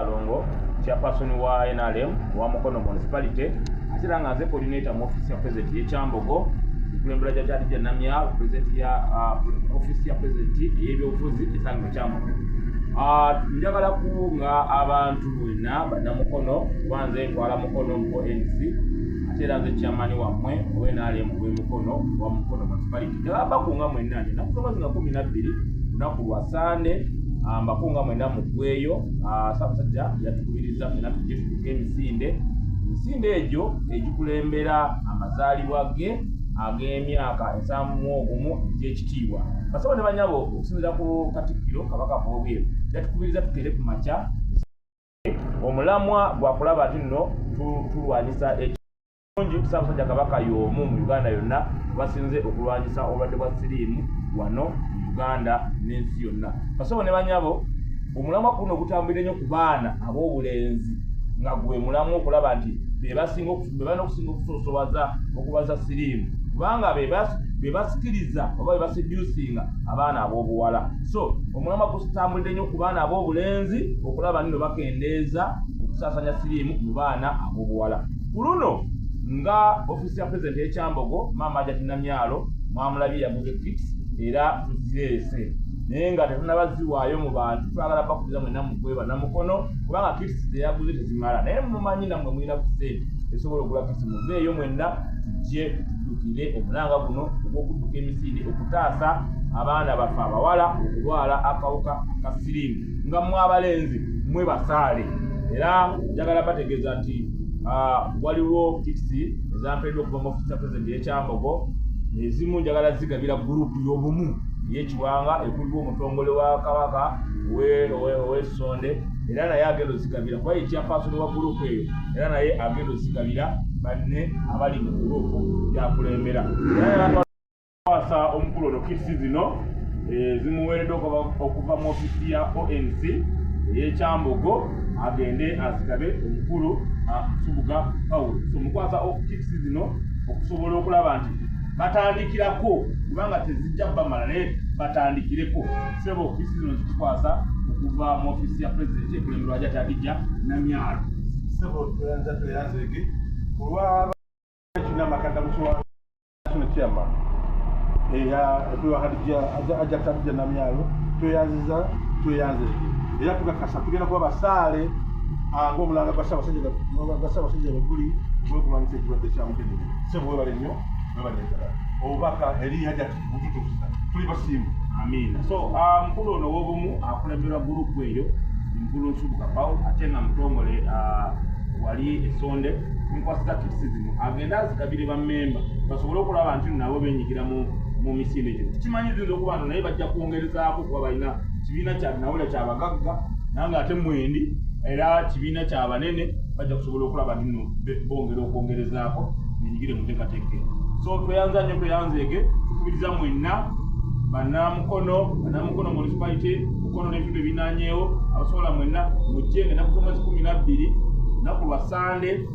Longo chairperson wa NRM wa Mukono municipality atira nga nze coordinator mu office ya president ye Kyambogo kulembera jajja namya president ya office ya president y'ebyobufuzi esango Kyambogo. Njagala kunga abantu bonna bannamukono banze twala Mukono mu NC atira nze chairman wammwe wa NRM we Mukono wa Mukono municipality njagala bakunga mwenna nakusoma zinga 12 lunaku lwa Sande mbakunga mwenda mugweyo Ssaabasajja yatukubiriza fena tujje tutuke emisinde egyo egikulembera amazaalibwa ge ag'emyaka 71 egy'ekitiibwa. Basaba ne banyabo okusinziira ku Katikkiro Kabaka Bwobweru yatukubiriza tukere ku makya omulamwa gwakulaba ati nno tulwanyisa ekirungi Ssaabasajja Kabaka y'omu mu Uganda yonna basinze okulwanyisa obulwadde bwa siriimu wano mu Uganda n'ensi yonna. Basaba ne banyabo omulamwa kuno gutambulira nnyo ku baana ab'obulenzi nga gwe mulamwa okulaba nti be okusinga okusoosowaza okubaza siriimu kubanga be basikiriza oba be baseducinga abaana ab'obuwala. So omulamwa gutambulira nnyo ku baana ab'obulenzi okulaba nino bakendeeza okusaasanya siriimu mu baana ab'obuwala. Ku luno nga ofisi ya president y'Ekyambogo Maama Hajjati Namyalo mwamulabye yaguze kits era tuzireese naye nga tetunabaziwaayo mu bantu twagala bakubiriza mwenna mugweba Namukono kubanga kits zeyaguze tezimala naye mumanyi nammwe mulina ku ssente esobola okugula kits muzeeyo mwenna tujje tudukire omulanga guno ogw'okudduka emisinde okutaasa abaana baffe abawala okulwala akawuka aka siriimu nga mmwe abalenzi mmwe basaale. Era njagala bategeeza nti waliwo kits ezampeddwa okuva mu ofisi ya president y'Ekyambogo ezimu njagala zigabira gurupu y'obumu y'Ekiwanga ekuliwo omutongole wa Kabaka ow'Essonde era naye agenda ozigabira kuba ye chairperson wa gurupu eyo era naye agenda ozigabira banne abali mu gurupu yakulembera. Wasa omukulu ono kits zino zimuweereddwa okuva mu ofisi ya ONC ey'Ekyambogo agende azigabe omukulu Subuga Paulo. So mukwasa kits zino okusobola okulaba nti batandikirako kubanga tezijja bamala naye batandikireko. Sebo kits zino zikwasa okuva mu ofisi ya president ekulemberwa Hajjati Hadija Namyalo. Sebo tuyanzege kulwa kina makanda mushwa kino kyama tuwa Hajjati Hadija Namyalo tuyanzege era tukakasa tugenda kuba basaale ng'omulanga Ssaabasajja Baguli bwekulwanyisa ekirwadde kya Mukenenya. Sebo webale nnyo webalengera obubaka eri Hajjati bututuusa tuli basiimu. Amiina. So mukulu ono w'obumu akulemberwa gurupu eyo mukulu Nsubuga Paulo ate nga mutongole wali Essonde nkwasisa kits zino agenda azigabire bammemba basobole okulaba nti nabo benyigira mu misinde gino. Tukimanyi zinza okuba nti naye bajja kwongerezaako kuba balina kibiina kya nawulira kyabagagga nange ate mwendi era kibiina ky'abanene bajja kusobola okulaba nino bongera okwongerezaako benyigire mu nteekateeka. So tweyanza nnyo tweyanzeege tukubiriza mwenna bannamukono municipality Mukono n'ebitundu ebinaanyeewo abasobola mwenna mujje ennaku z'omwezi 12 lunaku lwa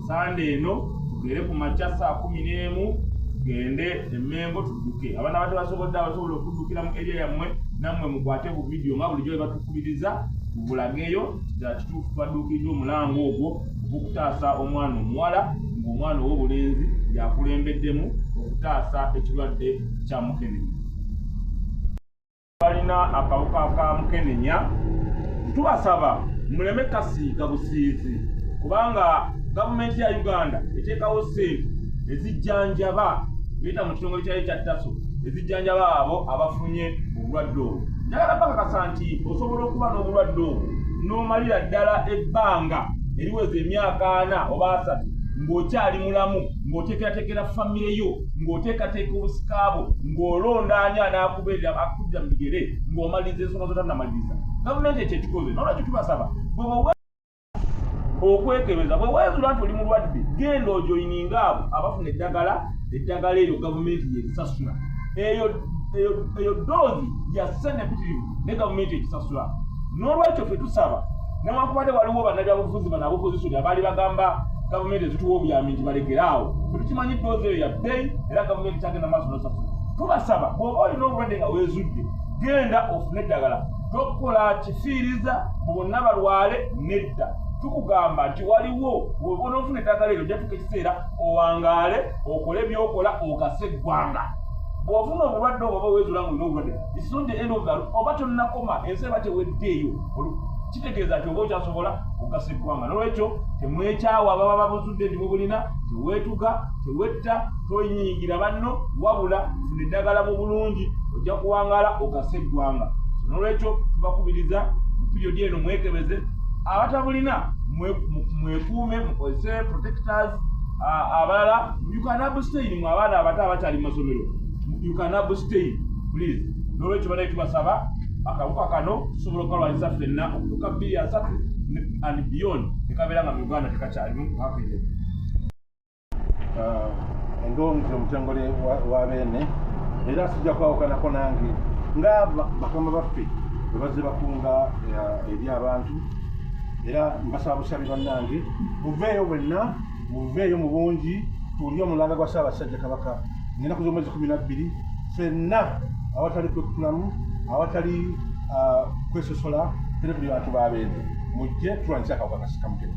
Sande eno tugere ku makya saa 11 tugende Emmengo tudduke. Abaana bate basobodde abasobola okuddukira mu area yammwe nammwe mukwate bu vidiyo nga bulijjo bwe batukubiriza tubulageyo kituufu twadduukiddwa omulango ogwo ogw'okutaasa omwana omuwala ng'omwana ow'obulenzi yakulembeddemu okutaasa ekirwadde kya Mukenenya. Balina akawuka ka Mukenenya tubasaba muleme kasiiga busiizi kubanga gavumenti ya Uganda eteekawo ssente ezijjanjaba biyita mu kitongole kyayo kya TASO ezijjanjaba abo abafunye obulwadde obwo. Njagala bakakasa nti osobola okuba n'obulwadde obwo n'omalira ddala ebbanga eriweza emyaka 4 oba 3 ng'okyali mulamu ng'oteekerateekera famire yo ng'oteekateeka obusikaabo ng'olondaanya n'akubeerera akudda mu bigere ng'omaliriza ensonga zotannamaliriza. Gavumenti ekyo ekikoze n'olwakyo tubasaba okwekebeza bwe weezula nti oli mulwadde genda ojoyininga abo abafuna eddagala eryo gavumenti yerisasula eyo doozi ya senepitirivu ne gavumenti ekisasula. N'olwekyo ffe tusaba newankubadde waliwo bannabyabufuzi bano abopozisoni abaali bagamba gavumenti ezituwa obuyambi nti balekeraawo tetukimanyi doozi eyo ya bbeeyi era gavumenti kyagenda maaso nosasula. Tubasaba bw'oba olina obulwadde nga weezudde genda ofune eddagala tokola kifiiriza bonna balwale nedda. Tukugamba nti waliwo bw'obona ofuna eddagala eryo ojja tuka ekiseera owangaale okole byokola ogase eggwanga. Bw'ofuna obulwadde obwo oba weezuula ng'olina obulwadde it's not the end of the road. Oba tonnakoma ensi eba teweddeeyo kitegeeza nti oba okyasobola ogasa eggwanga. N'olwekyo temwekyawa ababa babuzudde nti mubulina, teweetuga, tewetta, tonyiigira banno, wabula funa eddagala mu bulungi ojja kuwangaala ogasa eggwanga. N'olwekyo tubakubiriza mu piriyodi eno mwekebeze. Abatabulina mwekuume mukozese protectors. Abalala you can abstain mu abaana abato abakyali mu masomero, you can abstain please. N'olwekyo banaye tubasaba akawuka kano tusobola okukalwanyisa ffenna okutuuka 2030 and beyond tekabeera nga mu Uganda tekakyalimu hapine. Engonzi omutongole wa beene era sijja kwawukanako nange nga bakama baffe bwe bazze bakunga eri abantu, era mbasaba busabi bannange muveeyo bwenna, muveeyo mu bungi, tuwulire omulanga gwa Ssaabasajja Kabaka ng'ennaku z'omwezi 12 ffenna awatali kwekunamu, awatali kwesosola, tuli bantu ba beene, mujje tulwanyise akawuka ka Ssekanyonyi.